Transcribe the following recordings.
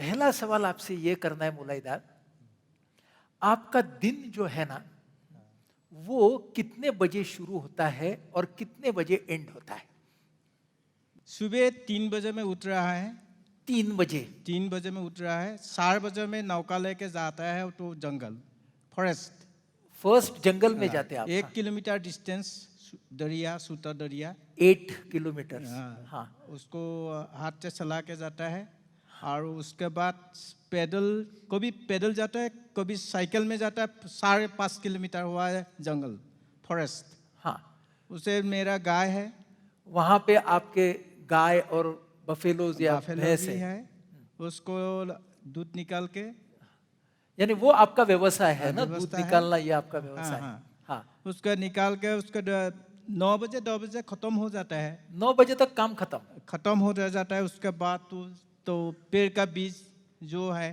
पहला सवाल आपसे ये करना है मुलाइदा, आपका दिन जो है ना, वो कितने बजे शुरू होता है और कितने बजे एंड होता है? सुबह 3 बजे में उठ रहा है। 3 बजे। 3 बजे में उठ रहा है। 4 बजे में नौका लेके जाता है तो जंगल, फॉरेस्ट। फर्स्ट जंगल में जाते हैं आप? 1 किलोमीटर डिस्टेंस दरिया, सूता दरिया। 8 किलोमीटर। हाँ। उसको हाथ से चला के जाता है और उसके बाद पैदल, कभी पैदल जाता है, कभी साइकिल में जाता है। 5.5 किलोमीटर हुआ है जंगल, फॉरेस्ट। हाँ। उसे मेरा गाय है, वहां पे आपके गाय और बफेलोज या बाफेलो भैंस भी है? है। उसको दूध निकाल के, यानी वो आपका व्यवसाय है ना, दूध व्यवस्था है। निकालना ये आपका हाँ व्यवसाय है। हाँ, हाँ। उसका निकाल के उसका 9 बजे 10 बजे खत्म हो जाता है। 9 बजे तक काम खत्म। हो जाता है। उसके बाद तो पेड़ का बीज जो है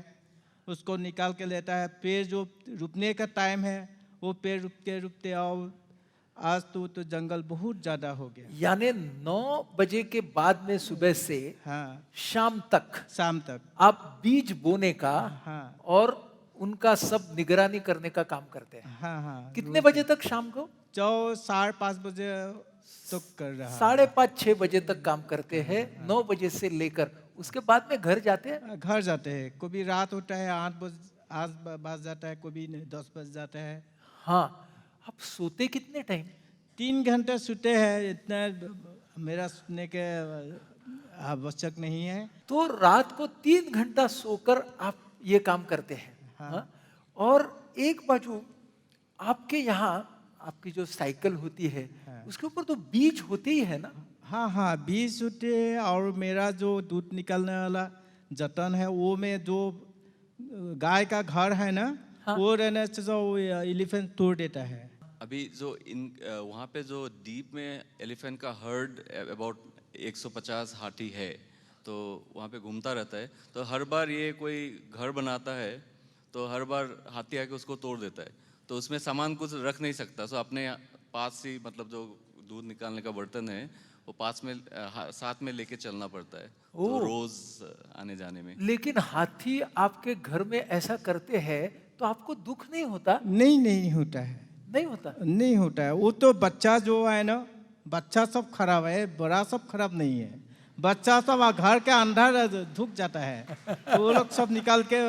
उसको निकाल के लेता है। पेड़ जो रुकने का टाइम है, वो पेड़ रुकते रुकते आओ। आज तो जंगल बहुत ज्यादा हो गया। यानी 9 बजे के बाद में सुबह से हाँ, शाम तक शाम तक। आप बीज बोने का हाँ और उनका सब निगरानी करने का काम करते हैं। हाँ हाँ। कितने बजे तक शाम को? 5:30 बजे तक कर रहा है। 5:30-6 बजे तक काम करते हैं, 9 बजे से लेकर। उसके बाद में घर जाते हैं? घर जाते हैं। कभी रात होता है 8 बज जाता है, कभी 10 बज जाता है। हाँ। आप सोते कितने टाइम? 3 घंटे सोते हैं। इतना मेरा सोने के आवश्यक नहीं है। तो रात को 3 घंटा सोकर आप ये काम करते हैं। हाँ? और एक बाजू आपके यहाँ आपकी जो साइकिल होती है, उसके ऊपर तो बीज होते ही है ना? हाँ हाँ, बीज होते हैं। और मेरा जो दूध निकालने वाला जतन है, वो में जो गाय का घर है ना, वो रहने से जो एलिफेंट तोड़ देता है। अभी जो वहाँ पे जो डीप में एलिफेंट का हर्ड अबाउट 150 हाथी है, तो वहाँ पे घूमता रहता है। तो हर बार ये कोई घर बनाता है तो हर बार हाथी आके उसको तोड़ देता है। तो उसमें सामान कुछ रख नहीं सकता, सो अपने पास ही, मतलब जो दूध निकालने का बर्तन है वो पास में साथ में लेके चलना पड़ता है, तो रोज आने जाने में। लेकिन हाथी आपके घर में ऐसा करते हैं तो आपको दुख नहीं होता? नहीं होता है। नहीं होता? नहीं होता है। वो तो बच्चा जो है ना, बच्चा सब खराब है, बड़ा सब खराब नहीं है। बच्चा सब घर के अंदर धुक जाता है, वो लोग सब निकाल के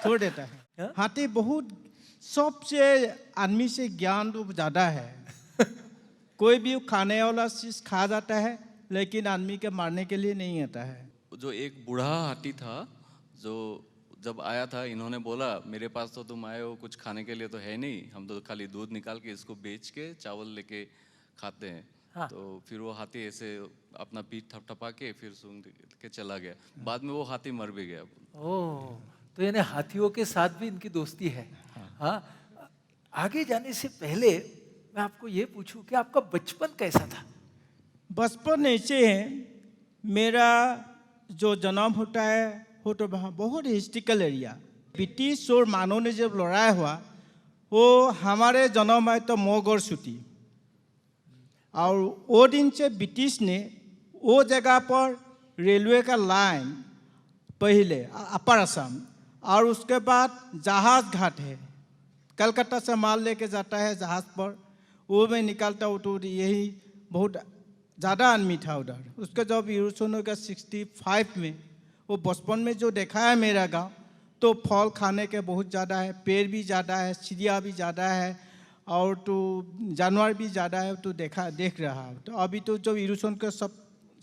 छोड़ देता है। हाथी बहुत सबसे आदमी से ज्ञान तो ज्यादा है। कोई भी खाने वाला चीज खा जाता है, लेकिन आदमी के मारने के लिए नहीं आता है। जो एक बूढ़ा हाथी था, जो जब आया था, इन्होंने बोला मेरे पास तो तुम आए हो, कुछ खाने के लिए तो है नहीं, हम तो खाली दूध निकाल के इसको बेच के चावल लेके खाते हैं। हाँ। तो फिर वो हाथी ऐसे अपना पीठ थपथपा के फिर सूंघ के चला गया। बाद में वो हाथी मर भी गया। ओह, तो यानी हाथियों के साथ भी इनकी दोस्ती है। हाँ। आगे जाने से पहले मैं आपको ये पूछूं कि आपका बचपन कैसा था? बचपन ऐसे है, मेरा जो जन्म होता है वो तो बहुत हिस्ट्रिकल एरिया। ब्रिटिश और मानव ने जब लड़ाई हुआ, वो हमारे जन्म है तो मोगौर छुट्टी। और वो दिन से ब्रिटिश ने वो जगह पर रेलवे का लाइन, पहले अपर असम, और उसके बाद जहाज घाट है, कलकत्ता से माल लेके जाता है जहाज पर, वो में निकालता हो। तो यही बहुत ज़्यादा आदमी था उधर। उसका जब यूरोशन होगा 65 में, वो बचपन में जो देखा है मेरा गांव, तो फल खाने के बहुत ज़्यादा है, पेड़ भी ज़्यादा है, चिड़िया भी ज़्यादा है, और तो जानवर भी ज़्यादा है। तो देख रहा। तो अभी तो जो यूरोशन का सब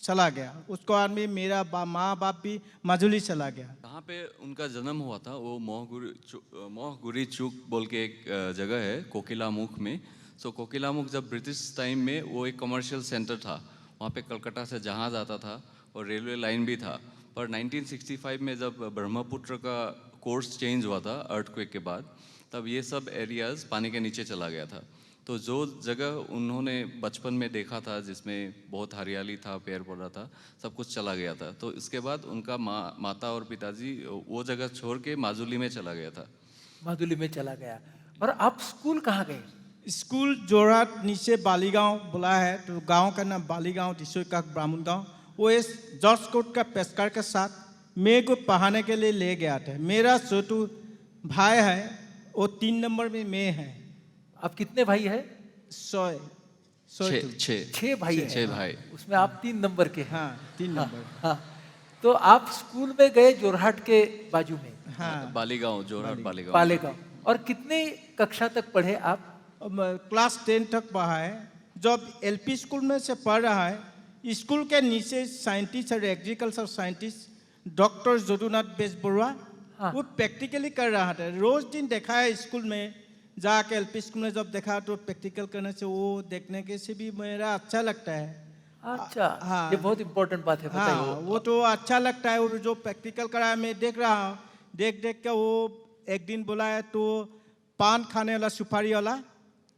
चला गया, उसको आदमी मेरा माँ बाप भी माजुली चला गया। कहाँ पे उनका जन्म हुआ था, वो मोहगुरी चूक बोल के एक जगह है कोकिलामुख में। सो कोकिलामुख जब ब्रिटिश टाइम में वो एक कमर्शियल सेंटर था, वहाँ पे कलकत्ता से जहाज़ आता था और रेलवे लाइन भी था। पर 1965 में जब ब्रह्मपुत्र का कोर्स चेंज हुआ था अर्थक्वेक के बाद, तब ये सब एरियाज़ पानी के नीचे चला गया था। तो जो जगह उन्होंने बचपन में देखा था, जिसमें बहुत हरियाली था, पेड़ पौधा था, सब कुछ चला गया था। तो इसके बाद उनका माता और पिताजी वो जगह छोड़ के माजुली में चला गया था। माजुली में चला गया। और आप स्कूल कहाँ गए? स्कूल जोरहाट नीचे बालीगांव बोला है, तो गांव का नाम बालीगांव, का ब्राह्मण गांव। वो इस जॉर्ज कोट का पेस्कर के साथ मेरे को पढ़ाने के लिए ले गया था। मेरा छोटू भाई है, वो 3 नंबर में मैं है। आप कितने भाई है? 100 छह भाई हैं। छह भाई। उसमें आप 3 नंबर के हैं। हाँ 3 नंबर। हाँ, तो आप स्कूल में गए जोरहाट के बाजू में, हाँ बालीगांव, जोरहाट बालीगांव। पालेगांव। और कितने कक्षा तक पढ़े आप? क्लास 10 तक पढ़ा है। जब एलपी स्कूल में से पढ़ रहा है, स्कूल के नीचे साइंटिस्ट और agriculture scientist doctor Jadunath Bezbaruah, हाँ। वो प्रैक्टिकली कर रहा था। रोज दिन देखा है स्कूल में जाके, एलपी स्कूल में जब देखा तो प्रैक्टिकल करने से वो देखने के से भी मेरा अच्छा लगता है। अच्छा, हाँ। ये बहुत इंपॉर्टेंट बात है, हाँ, बताइए। वो तो अच्छा लगता है। वो जो प्रैक्टिकल करा है मैं देख रहा हूँ, देख देख के वो एक दिन बोला है तो पान खाने वाला सुपारी वाला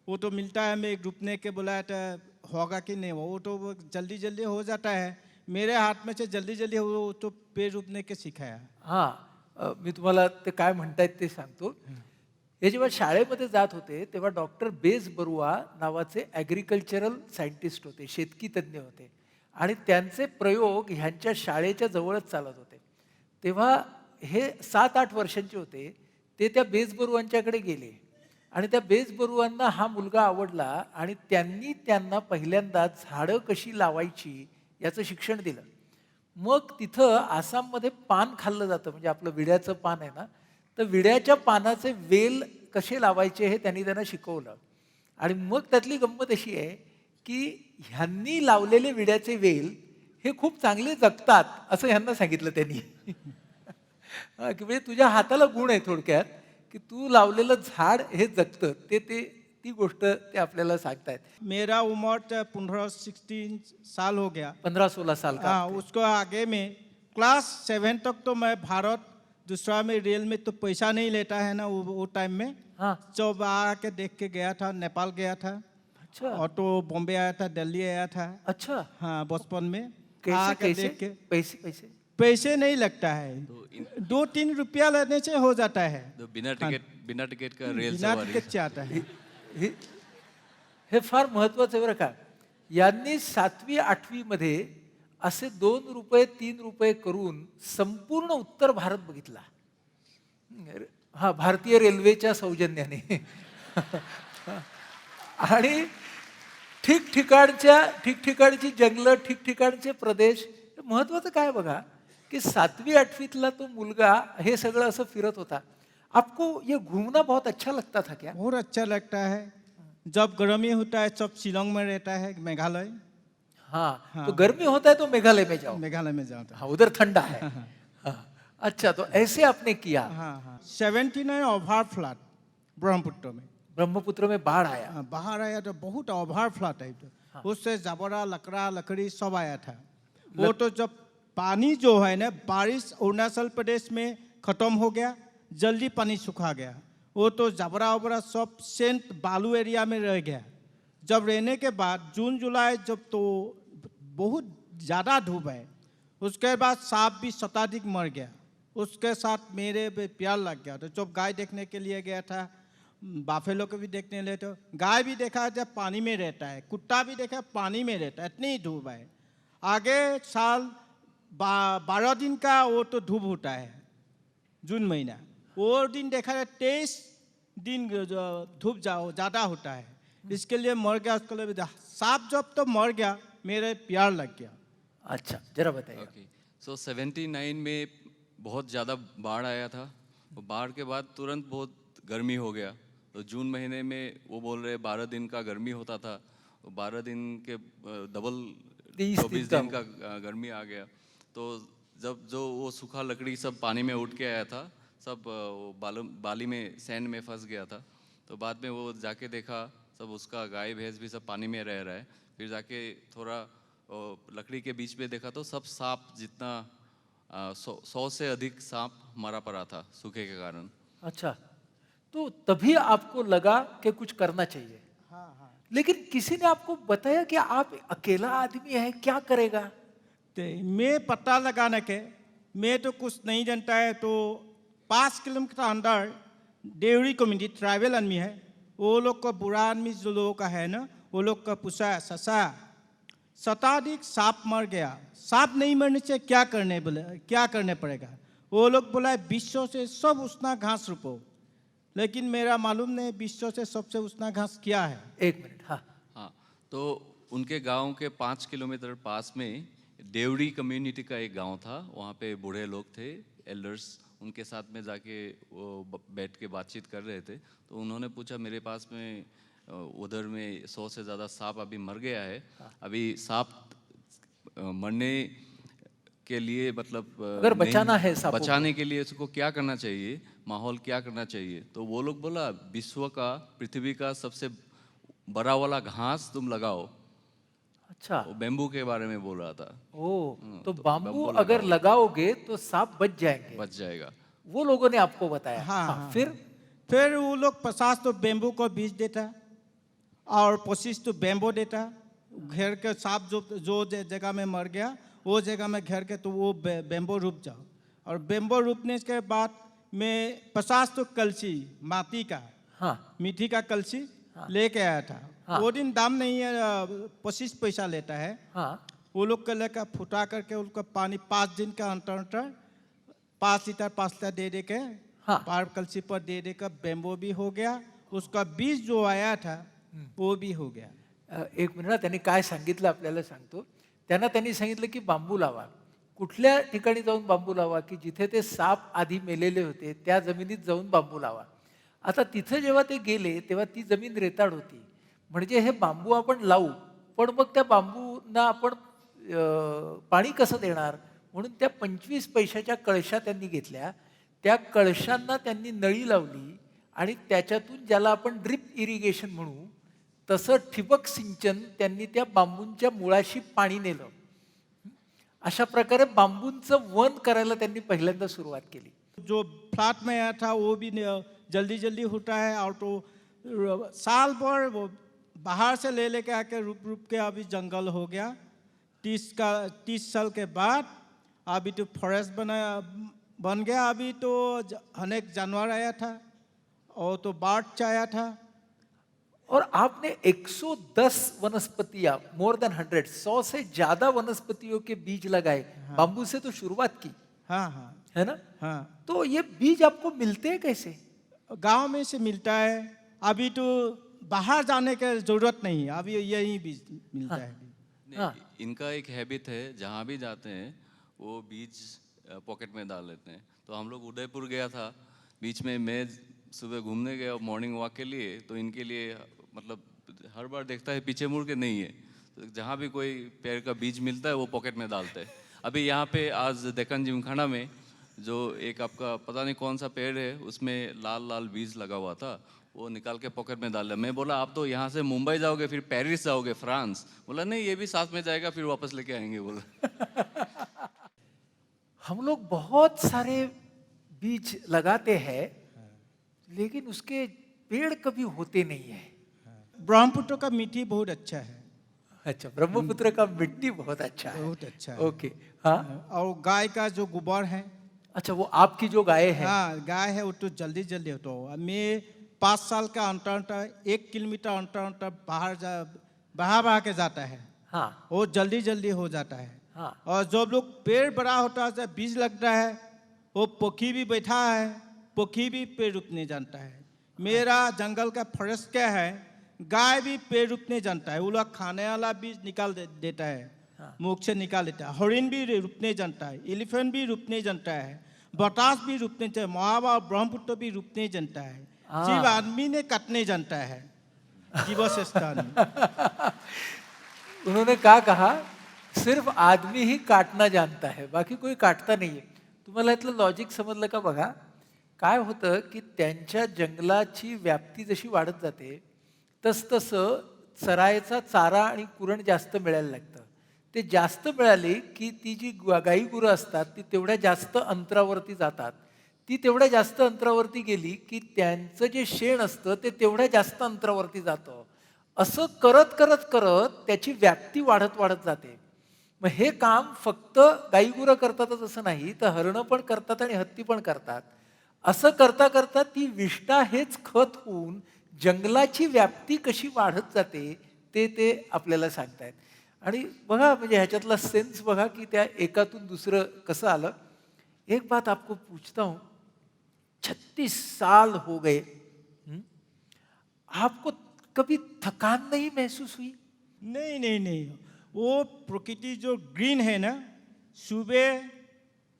वो तो मिलता है, मैं रुकने के बोला था, होगा कि नहीं वो तो जल्दी जल्दी हो जाता है। मेरे हाथ में से जल्दी जल्दी वो तो पेड़ रोपने के सिखाया। हां, मी तुम्हाला ते काय म्हणतायत ते सांगतो. हे जेव्हा शाळेमध्ये जात होते तेव्हा डॉक्टर बेस बरुआ नावाचे ॲग्रिकल्चरल सायंटिस्ट होते, शेतकी तज्ञ होते आणि त्यांचे प्रयोग ह्यांच्या शाळेच्या जवळच चालत होते. तेव्हा हे 7-8 वर्षांचे होते. ते त्या बेस बरुआंच्याकडे गेले आणि त्या बेस बरुआंना हा मुलगा आवडला आणि त्यांनी त्यांना पहिल्यांदा झाडं कशी लावायची याचं शिक्षण दिलं. मग तिथं आसाममध्ये पान खाल्लं जातं, म्हणजे आपलं विड्याचं पान आहे ना, तर विड्याच्या पानाचे वेल कसे लावायचे हे त्यांनी त्यांना शिकवलं. आणि मग त्यातली गंमत अशी आहे की ह्यांनी लावलेले विड्याचे वेल हे खूप चांगले जगतात असं ह्यांना सांगितलं त्यांनी. की म्हणजे तुझ्या हाताला गुण आहे थोडक्यात, की तू लावलेलं झाड हे जगतं, ती गोष्ट ते आपल्याला सांगतायत. मेरा उम्र 15-16 साल हो गया। 15-16 साल का. हाँ, उसको आगे में क्लास 7 तक तो मैं भारत दूसरा में रेल में तो पैसा नहीं लेता है ना वो टाइम में। हाँ, जब आके देख के गया था, नेपाल गया था, अच्छा और तो बॉम्बे आया था, दिल्ली आया था। अच्छा. हाँ, बचपन में कैसे आके कैसे देख के पैसे पैसे नहीं लगता है, 2-3 रुपया लेने से हो जाता है। तो बिना टिकट का रेल बिना सवारी। टिकट से आता है। हे फार महत्वाचं आहे बरं का. यांनी 7वी 8वी मध्ये असे 2 रुपये 3 रुपये करून संपूर्ण उत्तर भारत बघितला. हा, भारतीय रेल्वेच्या सौजन्याने. आणि ठिकठिकाणची जंगलं, ठिकठिकाणचे प्रदेश. महत्वाचं काय बघा की 7वी 8वीतला तो मुलगा हे सगळं असं फिरत होता. आपको ये घूमना बहुत अच्छा लगता था क्या? बहुत अच्छा लगता है। जब गर्मी होता है सब शिलोंग में रहता है, मेघालय। हाँ, तो गर्मी होता है तो मेघालय में जाओ. मेघालय में जाता है। हाँ, उधर ठंडा है. हाँ, अच्छा, तो ऐसे आपने किया. हाँ हाँ 79 ओवर फ्लड ब्रह्मपुत्र में। ब्रह्मपुत्र में बाढ़ आया. हाँ, बाहर आया तो बहुत ओवर फ्लड है तो उससे जबरा लकड़ी सब आया था। वो तो जब पानी जो है ना, बारिश अरुणाचल प्रदेश में खत्म हो गया, जल्दी पानी सूखा गया, वो तो जबरा वबरा सब सेंट बालू एरिया में रह गया। जब रहने के बाद जून जुलाई जब तो बहुत ज़्यादा धूप है, उसके बाद सांप भी शताधिक मर गया। उसके साथ मेरे पे प्यार लग गया। तो जब गाय देखने के लिए गया था, बाफेलो को भी देखने ले, तो गाय भी देखा जब पानी में रहता है, कुत्ता भी देखा पानी में रहता है, इतनी धूप है। आगे साल 12 दिन का वो तो धूप होता है, जून महीना, वो दिन देखा है 23 दिन धूप ज़्यादा होता है, इसके लिए मर गया। उसके लिए सांप जब तो मर गया, मेरे प्यार लग गया। अच्छा, जरा बताइए. ओके, सो 79 में बहुत ज़्यादा बाढ़ आया था। और बाढ़ के बाद तुरंत बहुत गर्मी हो गया। तो जून महीने में वो बोल रहे 12 दिन का गर्मी होता था, 12 दिन के डबल 24 दिन का गर्मी आ गया। तो जब जो वो सूखा लकड़ी सब पानी में उठ के आया था, सब बाली में सैंड में फंस गया था। तो बाद में वो जाके देखा सब उसका गाय भैंस भी सब पानी में रह रहा है। फिर जाके थोड़ा लकड़ी के बीच में देखा तो सब सांप, जितना 100 से अधिक सांप मरा पड़ा था सूखे के कारण। अच्छा, तो तभी आपको लगा कि कुछ करना चाहिए. लेकिन किसी ने आपको बताया कि आप अकेला आदमी है, क्या करेगा? तो मैं पता लगाने के, मैं तो कुछ नहीं जानता है, तो 5 किलोमीटर अंदर देवरी कम्युनिटी ट्राइबल आदमी है, वो लोग का बुरा आदमी जो लोगों का है ना, वो लोग का पूछा ससा शताधिक सांप मर गया। सांप नहीं मरने से क्या करने पड़ेगा? वो लोग बोला विश्व से सब उष्णा घास रोपो, लेकिन मेरा मालूम नहीं विश्व से सबसे उष्णा घास क्या है। 1 मिनट। हाँ हाँ, तो उनके गांव के 5 किलोमीटर पास में देवड़ी कम्युनिटी का एक गांव था। वहाँ पे बूढ़े लोग थे, एल्डर्स, उनके साथ में जाके वो बैठ के बातचीत कर रहे थे। तो उन्होंने पूछा मेरे पास में उधर में 100 से ज़्यादा सांप अभी मर गया है। अभी सांप मरने के लिए मतलब अगर नहीं- बचाना है सांपों को। बचाने के लिए उसको क्या करना चाहिए, माहौल क्या करना चाहिए? तो वो लोग बोला विश्व का, पृथ्वी का सबसे बड़ा वाला घास तुम लगाओ। अच्छा। वो बेम्बू के बारे में बोल रहा था। ओ, तो तो बाम्बू बाम्बू अगर लगाओ। लगाओगे तो सांप बच जाएंगे, बच जाएगा। वो लोगों ने आपको बताया। हाँ, हाँ, हाँ, फिर वो लोग 50 तो बेम्बू को बीज देता और 25 तो बेम्बो देता। घेर के सांप जो जगह में मर गया वो जगह में घेर के तो वो बेम्बो रूप जाओ। और बेम्बो रूपने के बाद में 50 तो कलसी माटी का, हाँ मिट्टी का कलसी लेके आया था। हाँ। वो दिन दाम नहीं है, 25 पैसा लेता है। हाँ वो लोग का लेकर फुटा करके उनका पानी 5 दिन का अंतर अंतर 5 लीटर दे के हाँ। पार कलसी पर दे कर बेम्बो भी हो गया। उसका बीज जो आया था वो भी हो गया। 1 मिनिट ना, त्यांनी काय सांगितलं आपल्याला सांगतो. त्यांनी सांगितलं की बांबू लावा. कुठल्या ठिकाणी जाऊन बांबू लावा की जिथे ते साप आधी मेलेले होते त्या जमिनीत जाऊन बांबू लावा. आता तिथे जेव्हा ते गेले तेव्हा ती जमीन रेताड होती. म्हणजे हे बांबू आपण लावू, पण मग त्या बांबूंना आपण पाणी कसं देणार? म्हणून त्या 25 पैशाच्या कळशा त्यांनी घेतल्या. त्या कळशांना त्यांनी नळी लावली आणि त्याच्यातून, ज्याला आपण ड्रिप इरिगेशन म्हणू, तसं ठिबक सिंचन त्यांनी त्या बांबूंच्या मुळाशी पाणी नेलं. अशा प्रकारे बांबूंचं वन करायला त्यांनी पहिल्यांदा सुरुवात केली. जो फ्लैट में आया था वो भी जल्दी जल्दी होता है। और तो साल भर वो बाहर से लेके आके रूप के अभी जंगल हो गया। 30 साल के बाद अभी तो फॉरेस्ट बन गया। अभी तो अनेक जानवर आया था और तो बर्ड्स आया था। और आपने 110 वनस्पतियां, मोर देन 100 से ज्यादा वनस्पतियों के बीज लगाए. बांबू से तो शुरुआत की, हाँ हाँ है ना? हाँ। तो ये बीज आपको मिलते हैं कैसे? गांव में से मिलता है। अभी तो बाहर जाने की जरूरत नहीं है, अभी यही बीज मिलता है। हाँ. इनका एक हैबिट है, जहाँ भी जाते हैं वो बीज पॉकेट में डाल लेते हैं। तो हम लोग उदयपुर गया था, बीच में मैं सुबह घूमने गया मॉर्निंग वॉक के लिए। तो इनके लिए मतलब हर बार देखता है पीछे मुड़ के नहीं है, तो जहाँ भी कोई पेड़ का बीज मिलता है वो पॉकेट में डालते हैं। अभी यहाँ पे आज डेक्कन जिमखाना में जो एक आपका पता नहीं कौन सा पेड़ है, उसमें लाल लाल बीज लगा हुआ था, वो निकाल के पॉकेट में डाल दिया। मैं बोला आप तो यहाँ से मुंबई जाओगे, फिर पेरिस जाओगे, फ्रांस। बोला नहीं, ये भी साथ में जाएगा, फिर वापस लेके आएंगे बोला। हम लोग बहुत सारे बीज लगाते हैं लेकिन उसके पेड़ कभी होते नहीं है. ब्रह्मपुत्र का मिट्टी बहुत अच्छा है। अच्छा, ब्रह्मपुत्र का मिट्टी बहुत अच्छा है. बहुत अच्छा है। ओके. हाँ. और गाय का जो गोबर है, अच्छा, वो आपकी जो गाय है. हाँ गाय है, वो तो जल्दी जल्दी होता है। मैं 5 साल का अंतर 1 किलोमीटर अंतर बाहर बहा के जाता है। हाँ वो जल्दी जल्दी हो जाता है। हाँ. और जब लोग पेड़ बड़ा होता है, बीज लगता है, वो पक्षी भी बैठा है, पक्षी भी पेड़ रोपने जानता है। मेरा जंगल का फॉरेस्ट क्या है, गाय भी पेड़ रोपने जानता है। वो लोग खाने वाला बीज निकाल देता है, मुख से निकाल देता है। हरिण भी रोपने जानता है, एलिफेंट भी रोपने जानता है, बतास भी रोपने जानता है, महावा और ब्रह्मपुत्र भी रोपने जानता है। सिर्फ आदमी ने काटने जानता है, जीवाश्रेष्ठ आदमी। उन्होंने क्या कहा? सिर्फ आदमी ही काटना जानता है, बाकी कोई काटता नाही आहे. तुम्हाला यातलं लॉजिक समजलं का? बघा काय होतं की त्यांच्या जंगलाची व्याप्ती जशी वाढत जाते तसतसं चरायचा चारा आणि कुरण जास्त मिळायला लागतं. ते जास्त मिळाली की ती जी गाई गुरं असतात ती तेवढ्या जास्त अंतरावरती जातात. ती तेवढ्या जास्त अंतरावरती गेली की त्यांचं जे शेण असतं ते तेवढ्या जास्त अंतरावरती जातं. असं करत करत करत त्याची व्याप्ती वाढत वाढत जाते. मग हे काम फक्त गाईगुरं करतातच असं नाही, तर हरणं पण करतात आणि हत्ती पण करतात. असं करता करता ती विष्ठा हेच खत होऊन जंगलाची व्याप्ती कशी वाढत जाते ते आपल्याला सांगतायत. आणि बघा म्हणजे ह्याच्यातला सेन्स बघा की त्या एकातून दुसरं कसं आलं. एक बात आपको पूछता हूं, 36 साल हो गए, हम्म, आपको कभी थकान नहीं महसूस हुई? नहीं नहीं नहीं, वो प्रकृति जो ग्रीन है ना, सुबह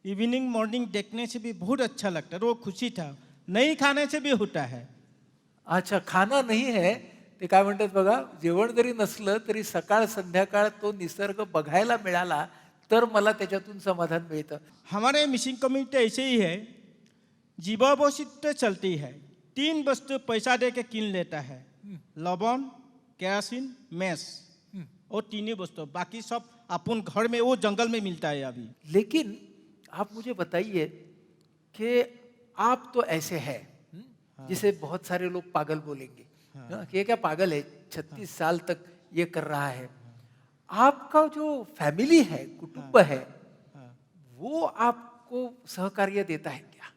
इवनिंग मॉर्निंग देखने से भी बहुत अच्छा लगता है, वो खुशी था. नहीं खाने से भी होता है. अच्छा, खाना नाही है ते काय म्हणतात बघा, जेवण जरी नसलं तरी सकाळ संध्याकाळ तो निसर्ग बघायला मिळाला तर मला त्याच्यातून समाधान मिळतं. हमारे मिसिंग कम्युनिटी ऐसे ही है, जीवावशिष्ट चलती है. 3 वस्तु पैसा दे के किन लेता है, लवण, केरासिन, मैस, और 3 ही वस्तु, बाकी सब अपन घर में वो जंगल में मिलता है अभी. लेकिन आप मुझे बताइए कि आप तो ऐसे हैं, जिसे बहुत सारे लोग पागल बोलेंगे, कि ये क्या पागल है, 36 साल तक ये कर रहा है. आपका जो फैमिली है, कुटुंब है, वो आपको सहकार्य देता है क्या?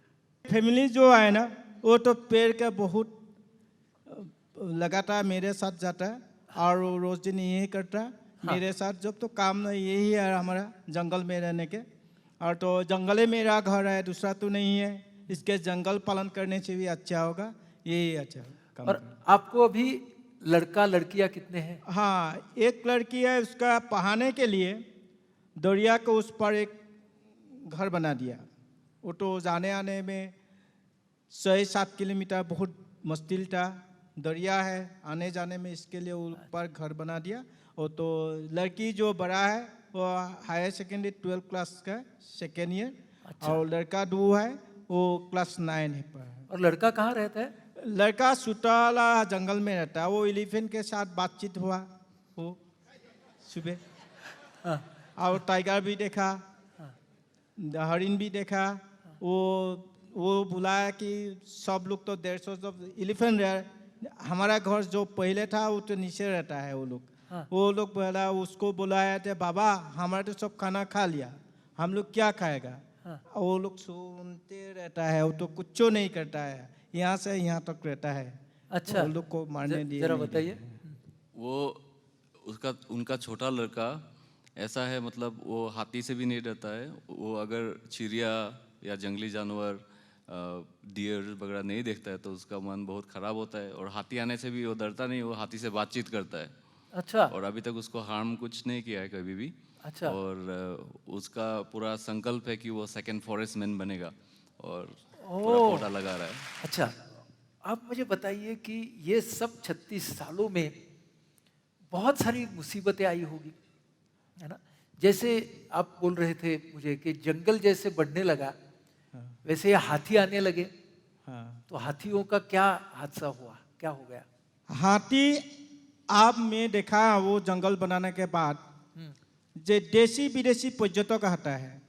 फैमिली जो है ना, वो तो पेड़ का बहुत लगातार मेरे साथ जाता है, और वो रोज दिन यही करता है मेरे साथ. जब तो काम नहीं, यही है हमारा जंगल में रहने के. और तो जंगल में मेरा घर है, दूसरा तो नहीं है. इसके जंगल पालन करने से भी अच्छा होगा, यही अच्छा काम. और आपको अभी लड़का लड़कियां कितने हैं? हाँ, एक लड़की है, उसका पढ़ाने के लिए दरिया के उस पर एक घर बना दिया. वो तो जाने आने में 6-7 किलोमीटर बहुत मुश्किल था. दरिया है, आने जाने में, इसके लिए ऊपर घर बना दिया. और तो लड़की जो बड़ा है वो हायर सेकेंडरी 12 क्लास का सेकेंड ईयर. अच्छा. और लड़का 2 है, वो क्लास 9 है पर. और लड़का कहाँ रहता है? लड़का सुटाला जंगल में रहता है. वो एलिफेंट के साथ बातचीत हुआ वो सुबह. हाँ. और टाइगर भी देखा, हरिण भी देखा. वो बुलाया कि सब लोग तो 150 जब एलिफेंट रहे, हमारा घर जो पहले था वो तो नीचे रहता है वो लोग. हाँ. वो लोग बोला, उसको बुलाया थे, बाबा हमारा तो सब खाना खा लिया, हम लोग क्या खाएगा. हाँ. वो लोग सुनते रहता है, वो तो कुछ नहीं करता है, यहाँ से यहाँ तक रहता है. अच्छा, वो लोग को मारने दिए जरा नहीं बताइए. वो उसका उनका छोटा लड़का ऐसा है, मतलब वो हाथी से भी नहीं डरता है. वो अगर चिड़िया या जंगली जानवर, डियर वगैरह नहीं देखता है तो उसका मन बहुत खराब होता है. और हाथी आने से भी वो डरता नहीं, वो हाथी से बातचीत करता है. अच्छा. और अभी तक उसको हार्म कुछ नहीं किया है कभी भी. अच्छा. और उसका पूरा संकल्प है कि वो सेकंड फॉरेस्ट मैन बनेगा, और पूरा ओह. पौधा लगा रहा है. अच्छा, आप मुझे बताइए कि ये सब 36 सालों में बहुत सारी मुसीबतें आई होगी, है ना? जैसे आप बोल रहे थे मुझे कि जंगल जैसे बढ़ने लगा, वैसे ये हाथी आने लगे. हाँ. तो हाथियों का क्या हादसा हुआ, क्या हो गया? हाथी आप में देखा, वो जंगल बनाने के बाद जो देशी विदेशी पर्यटक आता है,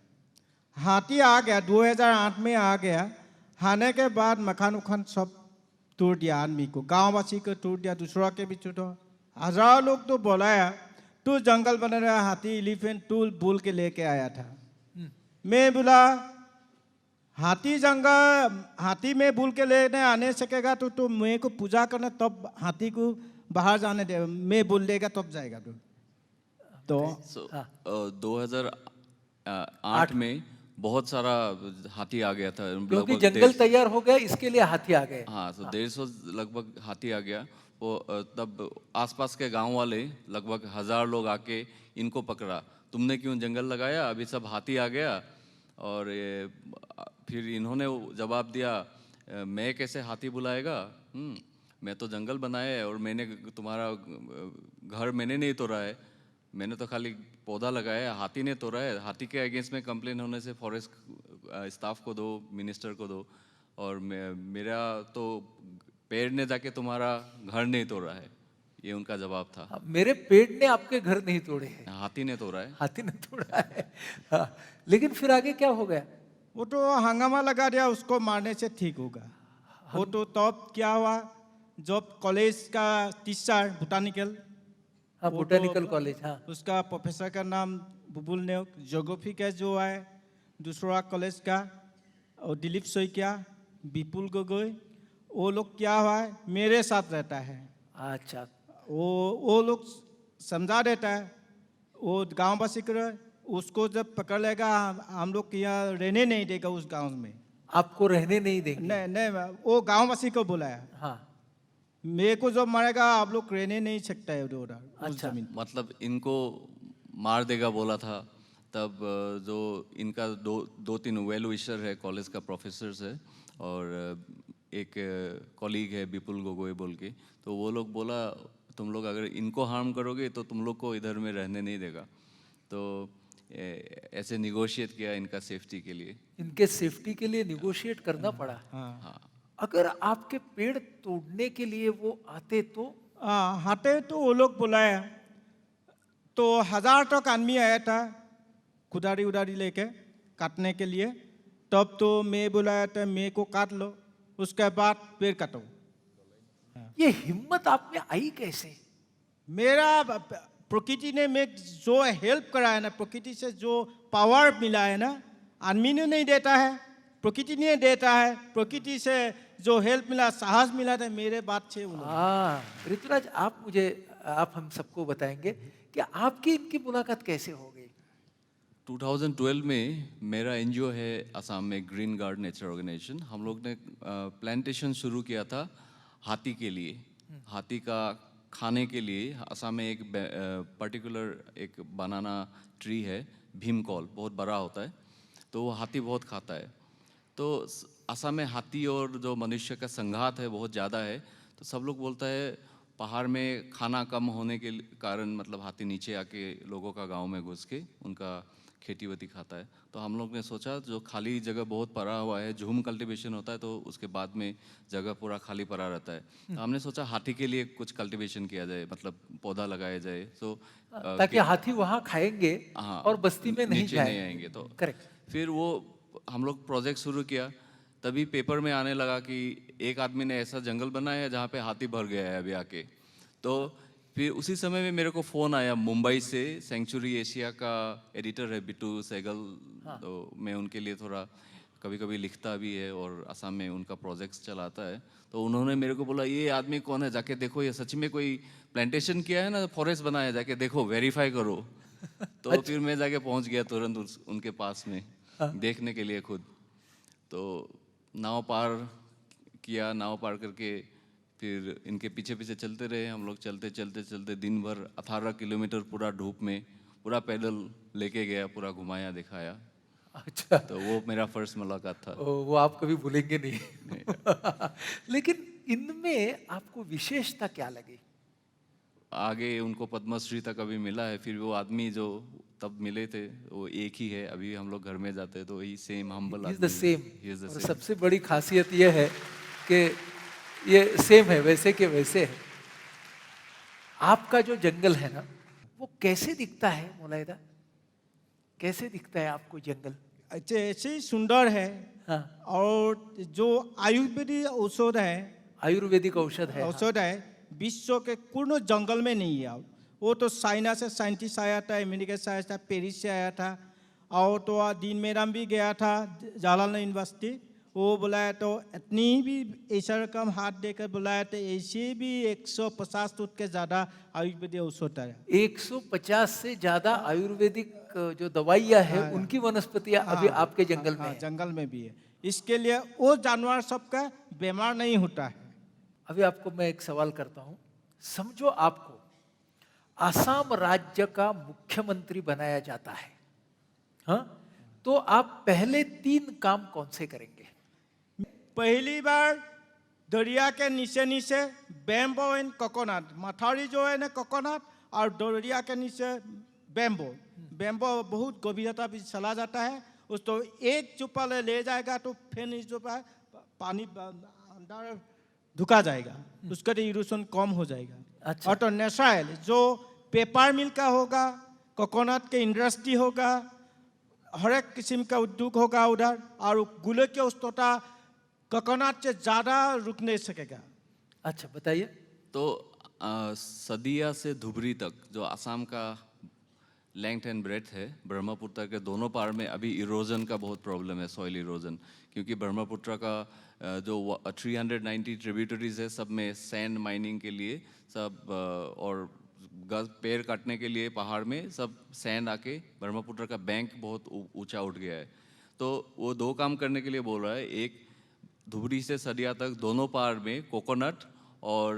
हाथी आ गया 2008 में आ गया. आने के बाद मकान उखान सब तोड़ दिया, आदमी को, गांववासी को तोड़ दिया, दूसरा के भी तोड़. 1000 लोग तो बुलाया, तू जंगल बना रहा, हाथी एलिफेंट टूल बोल के लेके आया था. मैं बोला हाथी जंगल, हाथी में भूल के लेने आने सकेगा तो मैं को पूजा करना, तब हाथी को बाहर जाने दे, मैं बोल देगा तब जाएगा तो. So, 2008 में बहुत सारा हाथी आ गया था. क्योंकि लगभग जंगल तैयार हो गया, इसके लिए हाथी आ गए. हाँ, तो 150 लगभग हाथी आ गया. वो तब आसपास के गांव वाले लगभग 1000 लोग आके इनको पकड़ा. तुमने क्यों जंगल लगाया, अभी सब हाथी आ गया. और ये फिर इन्होंने जवाब दिया, मैं कैसे हाथी बुलाएगा, मैं तो जंगल बनाया है, और मैंने तुम्हारा घर मैंने नहीं तोड़ा है, मैंने तो खाली पौधा लगाया है, हाथी ने तोड़ा है. हाथी के अगेंस्ट में कंप्लेन होने से फॉरेस्ट स्टाफ को दो, मिनिस्टर को दो, और मेरा तो पेड़ ने जाके तुम्हारा घर नहीं तोड़ा है, ये उनका जवाब था. हाँ, मेरे पेड़ ने आपके घर नहीं तोड़े हैं, हाथी ने तोड़ा है. हाथी ने तोड़ा है. हाँ, लेकिन फिर आगे क्या हो गया? वो तो हंगामा लगा दिया, उसको मारने से ठीक होगा. वो तो तब क्या हुआ, जब कॉलेज का टीचर बोटानिकल, हाँ, बोटानिकल कॉलेज, हाँ, उसका प्रोफेसर का नाम बुबुल नेक, जोग्राफी का जो है दूसरा कॉलेज का, और दिलीप सोइकिया, विपुल गोगोई, वो लोग क्या हुआ है मेरे साथ रहता है. अच्छा. वो लोग समझा देता है वो गांववासी कर उसको जब पकड़ लेगा हम लोग यहाँ रहने नहीं देगा उस गांव में। आपको रहने नहीं देंगे? नहीं नहीं, वो गांववासी को बुलाया, हाँ। मेरे को जब मारेगा आप लोग रहने नहीं सकता है उधर उस अच्छा। जमीन। मतलब इनको मार देगा बोला था तब जो इनका दो तीन वेल विशर है, कॉलेज का प्रोफेसर्स है और एक कॉलीग है विपुल गोगोई बोल के, तो वो लोग बोला तुम लोग अगर इनको हार्म करोगे तो तुम लोग को इधर में रहने नहीं देगा। तो ऐसे निगोशिएट किया इनका सेफ्टी के लिए। इनके सेफ्टी के लिए निगोशिएट करना पड़ा। हाँ अगर आपके पेड़ तोड़ने के लिए वो आते तो? हाथे तो वो लोग बुलाया तो 1000 तक आदमी आया था कुदारी उदारी लेके काटने के लिए। तब तो मैं बुलाया था मैं को काट लो, उसके बाद पेड़ काटो। ये हिम्मत आप में आई कैसे? मेरा प्रकृति ने मैं जो हेल्प करा है ना, प्रकृति से जो पावर मिला है ना, आदमी ने नहीं देता है, प्रकृति ने देता है। प्रकृति से जो हेल्प मिला, साहस मिला था, मेरे बात से हाँ ऋतुराज, आप हम सबको बताएंगे कि आपकी इनकी मुलाकात कैसे हो गई? 2012 में मेरा एनजीओ है असम में, ग्रीन गार्ड नेचर ऑर्गेनाइजेशन। हम लोग ने प्लांटेशन शुरू किया था हाथी के लिए, हाथी का खाने के लिए। असम में एक पर्टिकुलर एक बनाना ट्री है भीमकॉल, बहुत बड़ा होता है, तो वो हाथी बहुत खाता है। तो असम में हाथी और जो मनुष्य का संघात है बहुत ज़्यादा है, तो सब लोग बोलता है पहाड़ में खाना कम होने के कारण मतलब हाथी नीचे आके लोगों का गांव में घुस के उनका खेती वेती खाता है। तो हम लोग ने सोचा जो खाली जगह बहुत पड़ा हुआ है, झूम कल्टीवेशन होता है तो उसके बाद में जगह पूरा खाली पड़ा रहता है, तो हमने सोचा हाथी के लिए कुछ कल्टीवेशन किया जाए, मतलब पौधा लगाया जाए। तो ताकि हाथी वहाँ खाएंगे हाँ, और बस्ती में नहीं नीचे जाए। नहीं आएंगे। तो करेक्ट। फिर वो हम लोग प्रोजेक्ट शुरू किया, तभी पेपर में आने लगा कि एक आदमी ने ऐसा जंगल बनाया है जहाँ पे हाथी भर गया है अभी आके। तो फिर उसी समय में मेरे को फ़ोन आया मुंबई से, सेंचुरी एशिया का एडिटर है बिट्टू सहगल, तो मैं उनके लिए थोड़ा कभी कभी लिखता भी है और असम में उनका प्रोजेक्ट्स चलाता है। तो उन्होंने मेरे को बोला ये आदमी कौन है, जाके देखो ये सच में कोई प्लांटेशन किया है ना, फॉरेस्ट बनाया है, जाके देखो वेरीफाई करो। तो फिर मैं जाके पहुंच गया तुरंत उनके पास में देखने के लिए खुद। तो नाव पार किया, नाव पार करके फिर इनके पीछे पीछे चलते रहे हम लोग। चलते चलते चलते दिन भर 18 किलोमीटर पूरा धूप में पूरा पैदल लेके गया, पूरा घुमाया दिखाया। अच्छा, तो वो मेरा फर्स्ट मुलाकात था। वो आप कभी भूलेंगे नहीं। लेकिन इनमें आपको विशेषता क्या लगी? आगे उनको पद्मश्री तक अभी मिला है। फिर वो आदमी जो तब मिले थे वो एक ही है, अभी हम लोग घर में जाते हैं तो वही same humble He is the same। He is the और same। सबसे बड़ी खासियत ये है कि ये सेम है, वैसे के वैसे है। आपका जो जंगल है ना, वो कैसे दिखता है मुलायदा? कैसे दिखता है आपको जंगल? ऐसे ही सुंदर है। हाँ। और जो आयुर्वेदिक औषध है, आयुर्वेदिक औषध है। औषध है, विश्व के पूर्ण जंगल में नहीं है। वो तो चाइना से साइंटिस्ट आया था, अमेरिका से आया था, पेरिस से आया था। और तो दिन मेराम भी गया था जालाल यूनिवर्सिटी, वो बुलाया तो इतनी भी ऐसा रकम हाथ देकर बुलाया तो ऐसे भी 150 फुट के ज़्यादा आयुर्वेदिक औषध है। 150 से ज्यादा आयुर्वेदिक जो दवाइयाँ है उनकी वनस्पतियाँ अभी आपके जंगल में है। जंगल में भी है। इसके लिए वो जानवर सबका बीमार नहीं होता है। अभी आपको मैं एक सवाल करता हूँ, समझो आपको आसाम राज्य का मुख्यमंत्री बनाया जाता है, हाँ, तो आप पहले 3 काम कौन से करेंगे? पहली बार दरिया के नीचे नीचे बैम्बो एंड कोकोनट, मथारी जो है ना कोकोनट, और दरिया के नीचे बैम्बो बहुत गंभीरता भी चला जाता है। उस तो एक चुप्पा ले जाएगा तो फिर इस चुप्पा पानी अंदर धुका जाएगा, उसका इरोशन कम हो जाएगा। अच्छा। और तो नेचुरल जो पेपर मिल का होगा, कोकोनट के इंडस्ट्री होगा, हर एक किस्म का उद्योग होगा उधर, और गुले के उष्णता कोकोनट से ज़्यादा रुक नहीं सकेगा। अच्छा, बताइए। तो सदिया से धुबरी तक जो असम का लेंथ एंड ब्रेथ है, ब्रह्मपुत्र के दोनों पार में अभी इरोजन का बहुत प्रॉब्लम है, सॉइल इरोजन, क्योंकि ब्रह्मपुत्र का जो 390 ट्रिब्यूटरीज है सब में सैंड माइनिंग के लिए सब और पेड़ काटने के लिए पहाड़ में सब सैंड आके ब्रह्मपुत्र का बैंक बहुत ऊंचा उठ गया है। तो वो दो काम करने के लिए बोल रहा है, एक धुबरी से सदिया तक दोनों पहाड़ में कोकोनट और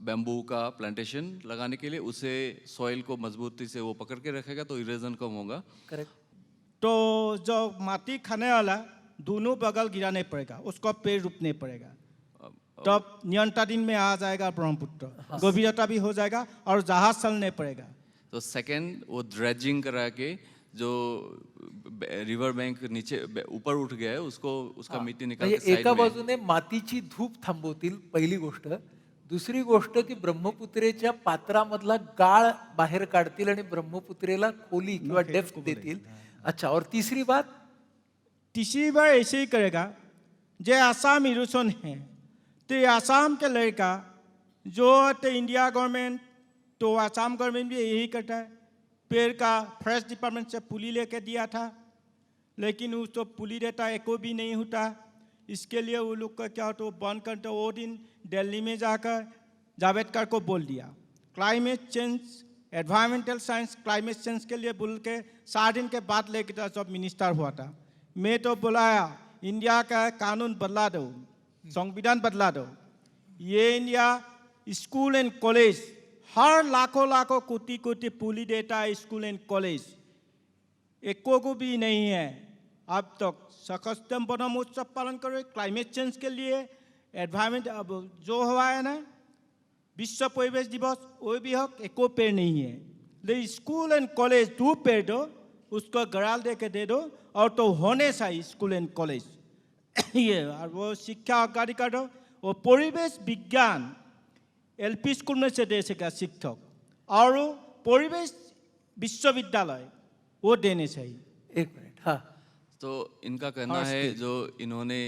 बैम्बू का प्लांटेशन लगाने के लिए, उससे सॉइल को मजबूती से वो पकड़ के रखेगा तो इरोजन कम होगा। करेक्ट। तो जो माटी खाने वाला दोनों बगल गिराने पड़ेगा, उसको पेड़ रोपने पड़ेगा, तब नियंत्रण में आ जाएगा ब्रह्मपुत्र, गंभीरता भी हो जाएगा और जहाज चलने पड़ेगा। तो सेकंड वो ड्रेजिंग करा के जो रिवर बैंक नीचे ऊपर उठ गया है उसको, उसका मिट्टी निकाल के म्हणजे साइड एका में बाजूने मातीची धूप थांबवतील, पहिली गोष्ट. दुसरी गोष्ट की ब्रह्मपुत्रेच्या पात्रामधला गाळ बाहेर काढतील आणि ब्रह्मपुत्रेला खोली किंवा डेप्थ देतील. अच्छा, और तीसरी बात? तीसरी बार ऐसे ही करेगा, जो आसाम इरोशन है तो आसाम के लड़का जो तो इंडिया गवर्नमेंट, तो आसाम गवर्नमेंट भी यही करता है, पेड़ का फॉरेस्ट डिपार्टमेंट से पुली लेके दिया था, लेकिन उस तो पुली देता एको भी नहीं होता। इसके लिए वो लोग का क्या होता, वो बंद करते। वो दिन दिल्ली में जाकर जावड़ेकर को बोल दिया, climate change, environmental science, climate change के लिए बोल के 7 दिन के बाद लेके था, जब मिनिस्टर हुआ था। मैं तो बुलाया, इंडिया का कानून बदला दो, संविधान बदला दो। ये इंडिया स्कूल एंड कॉलेज हर लाखों कोटि कोटि पुली देता है, स्कूल एंड कॉलेज एको को भी नहीं है अब तक। सकस्तम बनम उत्सव पालन करो क्लाइमेट चेंज के लिए, एनवायरमेंट अब जो हुआ है ना, विश्व परिवेश दिवस, वो भी हक एको पेड़ नहीं है। ले स्कूल एंड कॉलेज 2 पेड़ दो, उसको गराल दे के दे दो, और तो होने चाहिए स्कूल एंड कॉलेज ये। और वो शिक्षा अगाड़ी कर दो, वो परिवेश विज्ञान एलपी स्कूल में से दे सका शिक्षक, और परिवेश विश्वविद्यालय वो देने चाहिए। एक मिनट, हाँ। तो इनका कहना है जो इन्होंने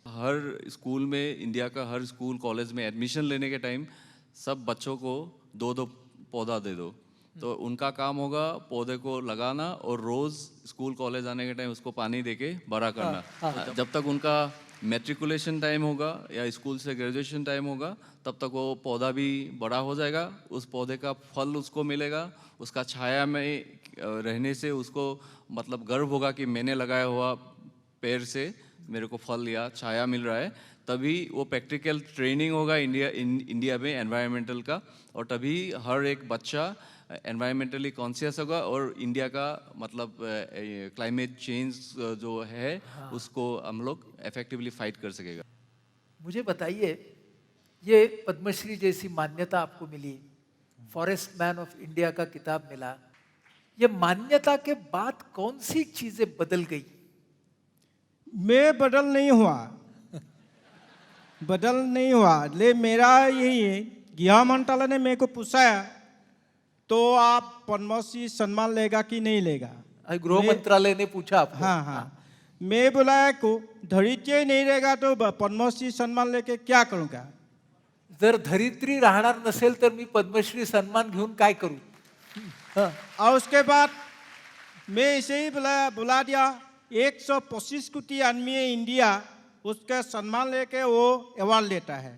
हर स्कूल में, इंडिया का हर स्कूल कॉलेज में एडमिशन लेने के टाइम सब बच्चों को 2-2 पौधा दे दो, तो उनका काम होगा पौधे को लगाना और रोज स्कूल कॉलेज आने के टाइम उसको पानी देके बड़ा करना। जब तक उनका मैट्रिकुलेशन टाइम होगा या स्कूल से ग्रेजुएशन टाइम होगा, तब तक वो पौधा भी बड़ा हो जाएगा, उस पौधे का फल उसको मिलेगा, उसका छाया में रहने से उसको मतलब गर्व होगा कि मैंने लगाया हुआ पेड़ से मेरे को फल या छाया मिल रहा है। तभी वो प्रैक्टिकल ट्रेनिंग होगा इंडिया में एनवायरमेंटल का, और तभी हर एक बच्चा एनवायरमेंटली कॉन्शियस होगा और इंडिया का मतलब क्लाइमेट चेंज जो है उसको हम लोग इफेक्टिवली फाइट कर सकेगा। मुझे बताइए, ये पद्मश्री जैसी मान्यता आपको मिली, फॉरेस्ट मैन ऑफ इंडिया का किताब मिला, ये मान्यता के बाद कौन सी चीजें बदल गई? मैं बदल नहीं हुआ, बदल नहीं हुआ। ले मेरा यही है, गृह मंत्रालय ने मेरे को पूछा तो आप पद्मश्री सम्मान लेगा कि नहीं लेगा? गृह मंत्रालय ने पूछा आपको? हाँ। मैं बोला को धरित्री नहीं रहेगा तो पद्मश्री सम्मान लेके क्या करूँगा? जर धरित्री राहणार नसेल तर मी पद्मश्री सन्मान घेऊन काय करू? और उसके बाद मैं ऐसे ही बुला दिया, 125 कोटि आदमी है इंडिया, उसका सम्मान लेके वो अवार्ड लेता है।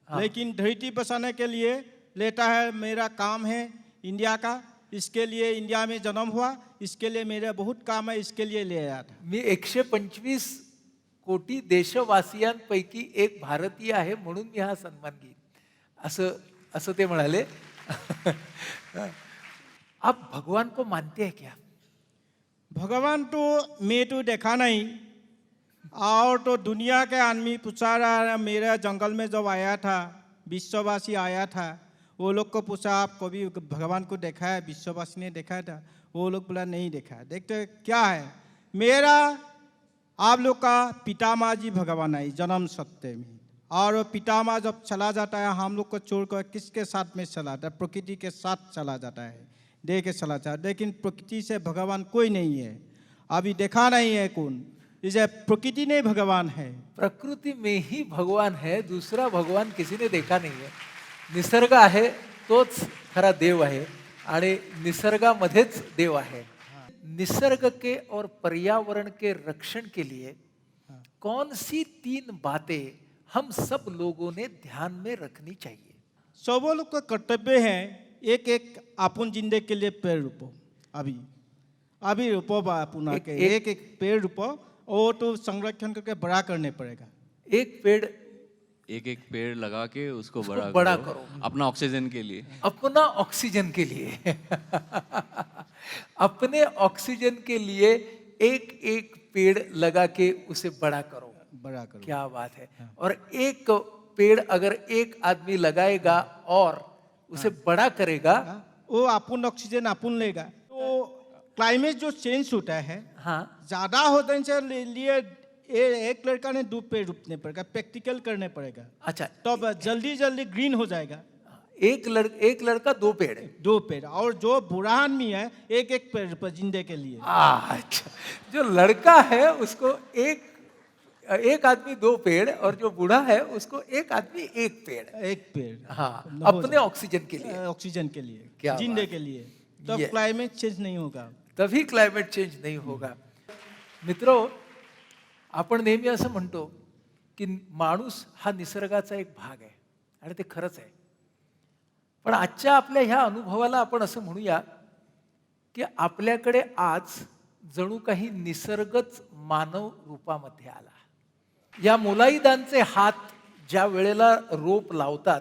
लेकिन धरती बचाने के लिए लेता है, मेरा काम है इंडिया का, इसके लिए इंडिया में जन्म हुआ, इसके लिए मेरा बहुत काम है, इसके लिए ले आया था। मी 125 कोटी देशवासियांपैकी एक भारतीय आहे म्हणून मी हा सन्मान घेईन, असं ते म्हणाले. आप भगवान को मानते हैं क्या? भगवान तो मैं तो देखा नहीं, और तो दुनिया के आदमी पूछा रहा, मेरा जंगल में जब आया था, विश्ववासी आया था, वो लोग को पूछा आप कभी भगवान को देखा है? विश्ववासी ने देखा था, वो लोग बोला नहीं देखा है। देखते क्या है, मेरा आप लोग का पितामह जी भगवान आई जन्म सत्य में, और वो पितामह जब चला जाता है हम लोग को छोड़कर किसके साथ में चला जाता है? प्रकृति के साथ चला जाता है, दे के चला जाता है। लेकिन प्रकृति से भगवान कोई नहीं है, अभी देखा नहीं है कौन, इसे प्रकृति ने भगवान है। प्रकृति में ही भगवान है, दूसरा भगवान किसी ने देखा नहीं है. निसर्ग आहे तोच खरा देव आहे आणि निसर्गामध्येच देव आहे. निसर्ग के और पर्यावरण के रक्षण के लिए कौन सी 3 बातें हम सब लोगों ने ध्यान में रखनी चाहिए? सब लोग का कर्तव्य है एक एक अपन जिंदगी के लिए पेड़ रोपो। अभी अभी रोपो बा अपना के एक एक पेड़ रोपो, और तो संरक्षण करके बड़ा करने पड़ेगा। एक पेड़ एक एक पेड़ लगा के उसको बड़ा बड़ा करो। अपना ऑक्सीजन के लिए। अपना ऑक्सीजन के लिए अपने ऑक्सीजन के लिए एक एक पेड़ लगा के उसे बड़ा करो। बड़ा करो। क्या बात है। और एक पेड़ अगर एक आदमी लगाएगा और उसे बड़ा करेगा, वो अपन ऑक्सीजन अपन लेगा। तो क्लाइमेट जो चेंज होता है, हाँ ज्यादा होने से लिए एक लड़का ने 2 पेड़ रोपने पड़ेगा, प्रैक्टिकल करने पड़ेगा, अच्छा, तब जल्दी जल्दी ग्रीन हो जाएगा। एक लड़का 2 पेड़। 2 पेड़, और जो बूढ़ा आदमी है एक एक पेड़ पर जिंदे के लिए। अच्छा, जो लड़का है उसको एक आदमी 2 पेड़, और जो बूढ़ा है उसको एक आदमी 1 पेड़। एक पेड़, हाँ, हो अपने जाए। ऑक्सीजन के लिए। ऑक्सीजन के लिए, क्या जिंदे बात। के लिए, तब ये- क्लाइमेट चेंज नहीं होगा। तभी क्लायमेट चेंज नाही होगा। मित्रो, आपण नेहमी असं म्हणतो की माणूस हा निसर्गाचा एक भाग आहे, आणि ते खरंच आहे. पण आजच्या आपल्या ह्या अनुभवाला आपण असं म्हणूया की आपल्याकडे आज जणू काही निसर्गच मानव रूपामध्ये आला. या मोलाईदांचे हात ज्या वेळेला रोप लावतात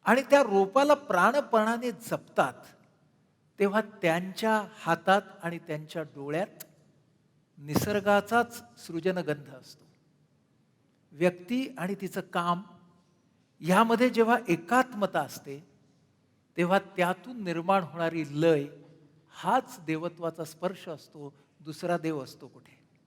आणि त्या रोपाला प्राणपणाने जपतात, तेव्हा त्यांच्या हातात आणि त्यांच्या डोळ्यात निसर्गाचाच सृजनगंध असतो. व्यक्ती आणि तिचं काम यामध्ये जेव्हा एकात्मता असते, तेव्हा त्यातून निर्माण होणारी लय हाच देवत्वाचा स्पर्श असतो. दुसरा देव असतो कुठे.